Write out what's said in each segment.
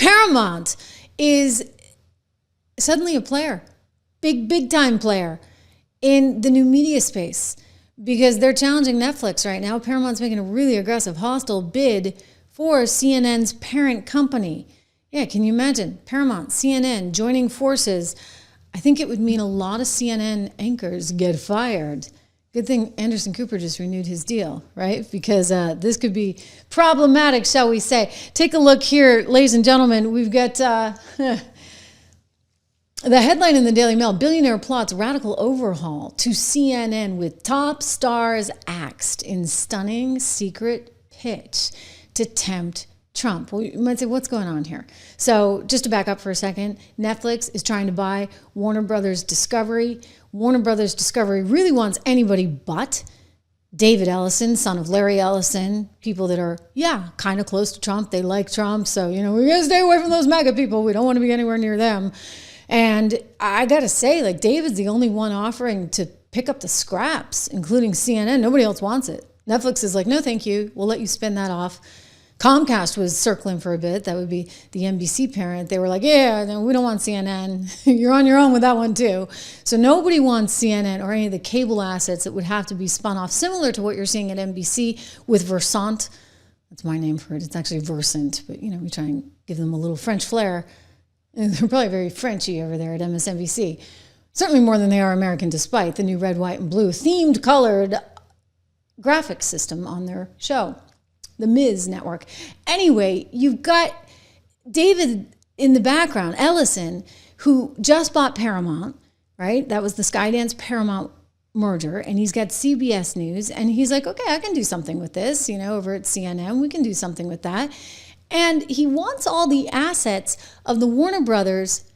Paramount is suddenly a player, big time player in the new media space because they're challenging Netflix right now. Paramount's making a really aggressive, hostile bid for CNN's parent company. Yeah, can you imagine? Paramount, CNN joining forces. I think it would mean a lot of CNN anchors get fired. Good thing Anderson Cooper just renewed his deal, right? Because this could be problematic, shall we say. Take a look here, ladies and gentlemen. We've got the headline in the Daily Mail: billionaire plots radical overhaul to CNN with top stars axed in stunning secret pitch to tempt Trump. Well, you might say, what's going on here? So just to back up for a second, Netflix is trying to buy Warner Brothers Discovery. Warner Brothers Discovery really wants anybody but David Ellison, son of Larry Ellison, people that are, kind of close to Trump. They like Trump. So, we got to stay away from those MAGA people. We don't want to be anywhere near them. And I got to say, David's the only one offering to pick up the scraps, including CNN. Nobody else wants it. Netflix is like, no, thank you. We'll let you spin that off. Comcast was circling for a bit. That would be the NBC parent. They were like, yeah, no, we don't want CNN. You're on your own with that one too. So nobody wants CNN or any of the cable assets that would have to be spun off, similar to what you're seeing at NBC with Versant. That's my name for it. It's actually Versant, but we try and give them a little French flair. And they're probably very Frenchy over there at MSNBC. Certainly more than they are American, despite the new red, white, and blue themed colored graphics system on their show. The Ms. Network. Anyway, you've got David in the background, Ellison, who just bought Paramount, right? That was the Skydance Paramount merger. And he's got CBS News. And he's like, okay, I can do something with this. Over at CNN, we can do something with that. And he wants all the assets of the Warner Brothers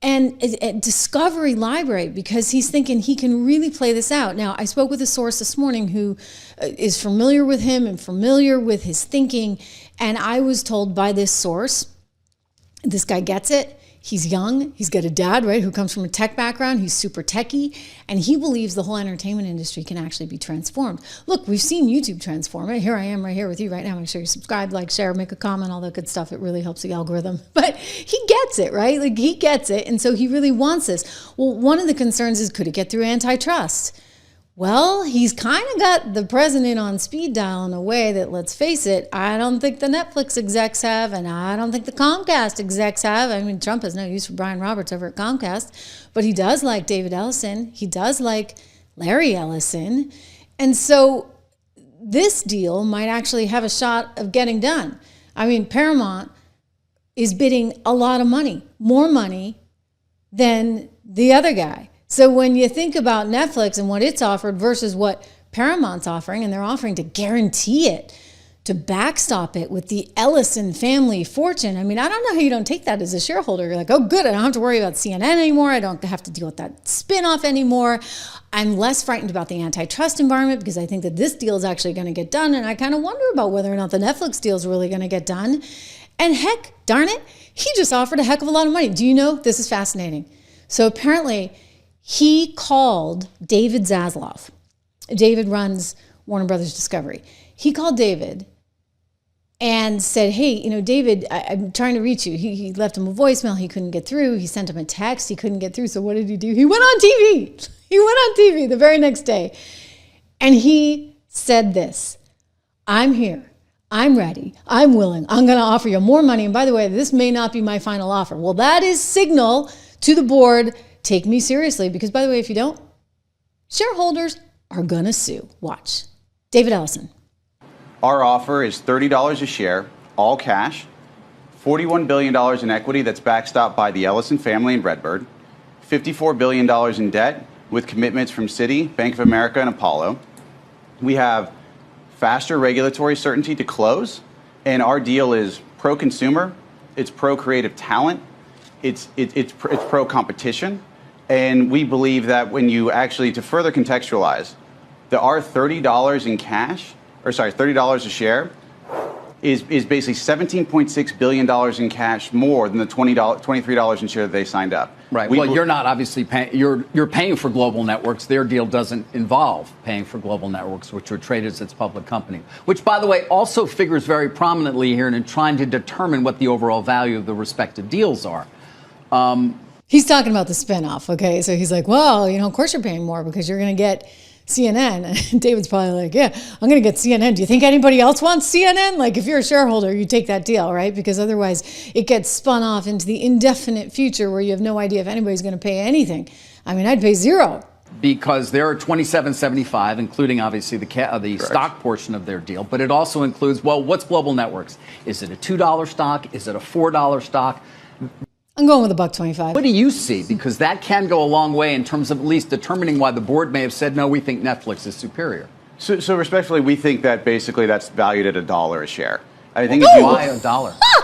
and Discovery library because he's thinking he can really play this out. Now, I spoke with a source this morning who is familiar with him and familiar with his thinking. And I was told by this source, this guy gets it. He's young. He's got a dad, right, who comes from a tech background. He's super techie. And he believes the whole entertainment industry can actually be transformed. Look, we've seen YouTube transform it. Here I am right here with you right now. Make sure you subscribe, like, share, make a comment, all that good stuff. It really helps the algorithm. But he gets it, right? He gets it. And so he really wants this. Well, one of the concerns is, could it get through antitrust? Well, he's kind of got the president on speed dial in a way that, let's face it, I don't think the Netflix execs have, and I don't think the Comcast execs have. I mean, Trump has no use for Brian Roberts over at Comcast, but he does like David Ellison. He does like Larry Ellison. And so this deal might actually have a shot of getting done. I mean, Paramount is bidding a lot of money, more money than the other guy. So when you think about Netflix and what it's offered versus what Paramount's offering, and they're offering to guarantee it, to backstop it with the Ellison family fortune. I mean, I don't know how you don't take that as a shareholder. You're like, oh, good, I don't have to worry about CNN anymore. I don't have to deal with that spinoff anymore. I'm less frightened about the antitrust environment because I think that this deal is actually going to get done. And I kind of wonder about whether or not the Netflix deal is really going to get done. And heck, darn it, he just offered a heck of a lot of money. Do you know? This is fascinating. So apparently, he called David Zaslav. David runs Warner Brothers Discovery. He called David and said, hey, David, I'm trying to reach you. He left him a voicemail. He couldn't get through. He sent him a text. He couldn't get through. So what did he do? He went on TV. He went on TV the very next day. And he said this: I'm here. I'm ready. I'm willing. I'm going to offer you more money. And by the way, this may not be my final offer. Well, that is signal to the board. Take me seriously, because by the way, if you don't, shareholders are going to sue. Watch. David Ellison. Our offer is $30 a share, all cash, $41 billion in equity that's backstopped by the Ellison family and Redbird, $54 billion in debt with commitments from Citi, Bank of America, and Apollo. We have faster regulatory certainty to close, and our deal is pro-consumer, it's pro-creative talent, it's pro-competition. And we believe that when you actually, to further contextualize, that our $30 in cash, $30 a share is basically $17.6 billion in cash more than the $23 in share that they signed up. Right. Well, you're not obviously paying. You're paying for global networks. Their deal doesn't involve paying for global networks, which are traded as its public company. Which, by the way, also figures very prominently here in trying to determine what the overall value of the respective deals are. He's talking about the spinoff. Okay, so he's like, well, of course you're paying more because you're going to get CNN. And David's probably like, yeah, I'm going to get CNN. Do you think anybody else wants CNN? Like, if you're a shareholder, you take that deal, right? Because otherwise it gets spun off into the indefinite future where you have no idea if anybody's going to pay anything. I mean, I'd pay zero. Because there are $27.75, including obviously the stock portion of their deal, but it also includes, well, what's global networks? Is it a $2 stock? Is it a $4 stock? I'm going with $1.25. What do you see? Because that can go a long way in terms of at least determining why the board may have said, no, we think Netflix is superior. So respectfully, we think that basically that's valued at $1 a share. I think why $1?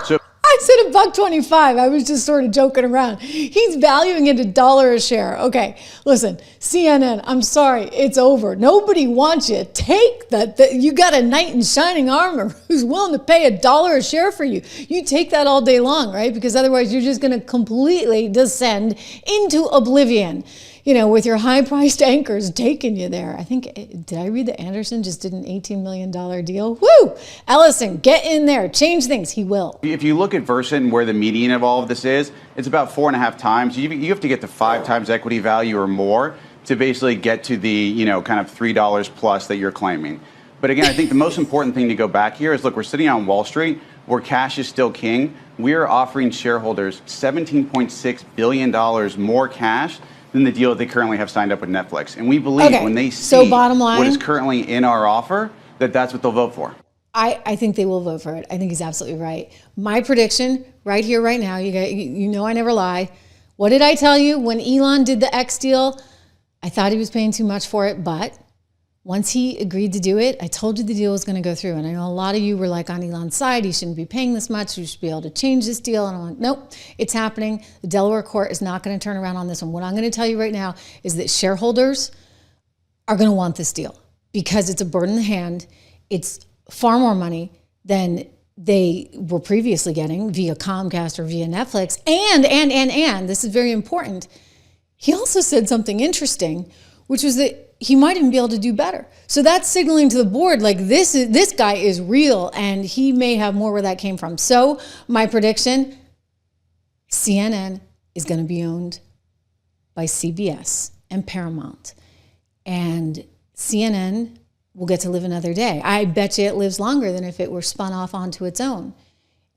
So I said $1.25. I was just sort of joking around. He's valuing it $1 a share. Okay, listen, CNN, I'm sorry, it's over. Nobody wants you. Take that. You got a knight in shining armor who's willing to pay $1 a share for you. You take that all day long, right? Because otherwise you're just going to completely descend into oblivion. With your high-priced anchors taking you there. I think, did I read that Anderson just did an $18 million deal? Woo! Ellison, get in there. Change things. He will. If you look at Versant and where the median of all of this is, it's about 4.5 times. You have to get to 5 times equity value or more to basically get to the, kind of $3 plus that you're claiming. But again, I think the most important thing to go back here is, look, we're sitting on Wall Street where cash is still king. We are offering shareholders $17.6 billion more cash than the deal that they currently have signed up with Netflix. And we believe when they see bottom line, what is currently in our offer, that's what they'll vote for. I think they will vote for it. I think he's absolutely right. My prediction right here, right now, you I never lie. What did I tell you when Elon did the X deal? I thought he was paying too much for it, but once he agreed to do it, I told you the deal was going to go through. And I know a lot of you were like on Elon's side. He shouldn't be paying this much. You should be able to change this deal. And I'm like, nope, it's happening. The Delaware court is not going to turn around on this one. What I'm going to tell you right now is that shareholders are going to want this deal because it's a bird in the hand. It's far more money than they were previously getting via Comcast or via Netflix. And this is very important. He also said something interesting, which was that he might even be able to do better. So that's signaling to the board, like this guy is real and he may have more where that came from. So my prediction, CNN is going to be owned by CBS and Paramount. And CNN will get to live another day. I bet you it lives longer than if it were spun off onto its own.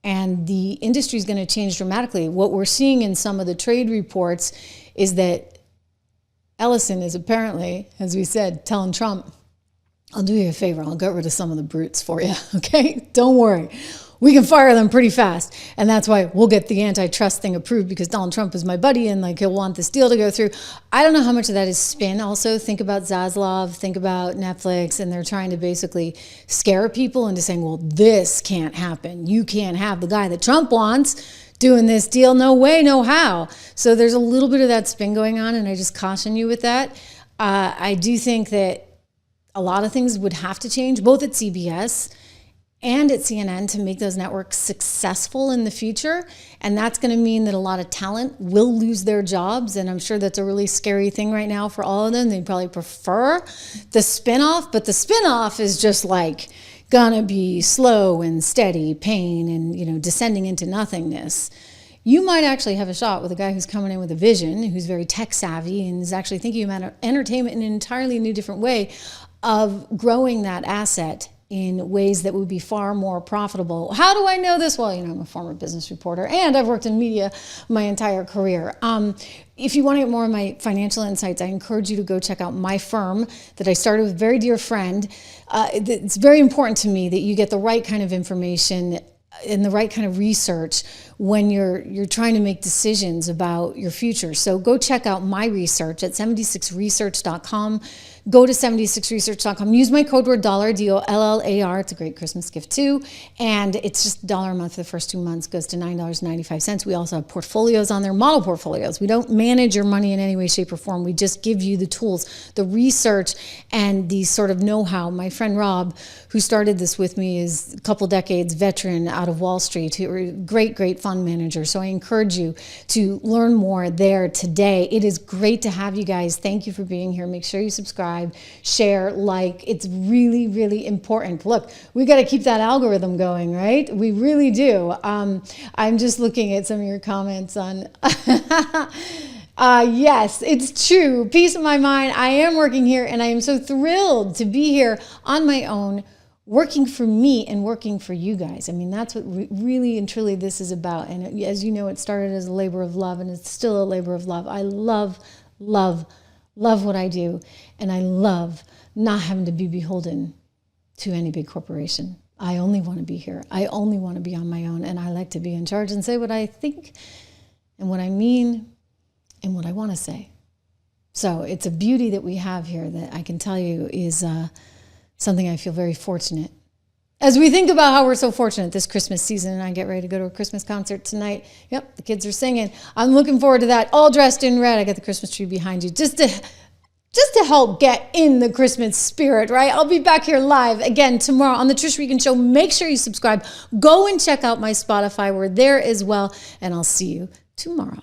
And the industry is going to change dramatically. What we're seeing in some of the trade reports is that Ellison is apparently, as we said, telling Trump, I'll do you a favor. I'll get rid of some of the brutes for you, okay? Don't worry. We can fire them pretty fast. And that's why we'll get the antitrust thing approved because Donald Trump is my buddy and he'll want this deal to go through. I don't know how much of that is spin. Also, think about Zaslav, think about Netflix, and they're trying to basically scare people into saying, well, this can't happen. You can't have the guy that Trump wants doing this deal. No way, no how. So there's a little bit of that spin going on, and I just caution you with that. I do think that a lot of things would have to change, both at CBS and at CNN, to make those networks successful in the future. And that's going to mean that a lot of talent will lose their jobs. And I'm sure that's a really scary thing right now for all of them. They'd probably prefer the spinoff, but the spinoff is just gonna be slow and steady pain and descending into nothingness. You might actually have a shot with a guy who's coming in with a vision, who's very tech savvy and is actually thinking about entertainment in an entirely new different way of growing that asset in ways that would be far more profitable. How do I know this? Well, I'm a former business reporter and I've worked in media my entire career. If you want to get more of my financial insights, I encourage you to go check out my firm that I started with a very dear friend. It's very important to me that you get the right kind of information and the right kind of research when you're trying to make decisions about your future. So go check out my research at 76research.com. go to 76research.com. Use my code word dollar, DOLLAR. It's a great Christmas gift too. And it's just $1 a month for the first 2 months, goes to $9.95. We also have portfolios on there, model portfolios. We don't manage your money in any way, shape, or form. We just give you the tools, the research, and the sort of know-how. My friend Rob, who started this with me, is a couple decades veteran out of Wall Street, great fund manager. So I encourage you to learn more there today. It is great to have you guys. Thank you for being here. Make sure you subscribe, share, like. It's really, really important. Look, we got to keep that algorithm going, right? We really do. I'm just looking at some of your comments on... yes, it's true. Peace of my mind. I am working here, and I am so thrilled to be here on my own, working for me and working for you guys. I mean, that's what really and truly this is about. And as you know, it started as a labor of love, and it's still a labor of love. I love what I do, and I love not having to be beholden to any big corporation. I only want to be here. I only want to be on my own, and I like to be in charge and say what I think and what I mean and what I want to say. So it's a beauty that we have here that I can tell you is something I feel very fortunate. As we think about how we're so fortunate this Christmas season, and I get ready to go to a Christmas concert tonight. Yep, the kids are singing. I'm looking forward to that, all dressed in red. I got the Christmas tree behind you just to help get in the Christmas spirit, right? I'll be back here live again tomorrow on the Trish Regan Show. Make sure you subscribe. Go and check out my Spotify. We're there as well, and I'll see you tomorrow.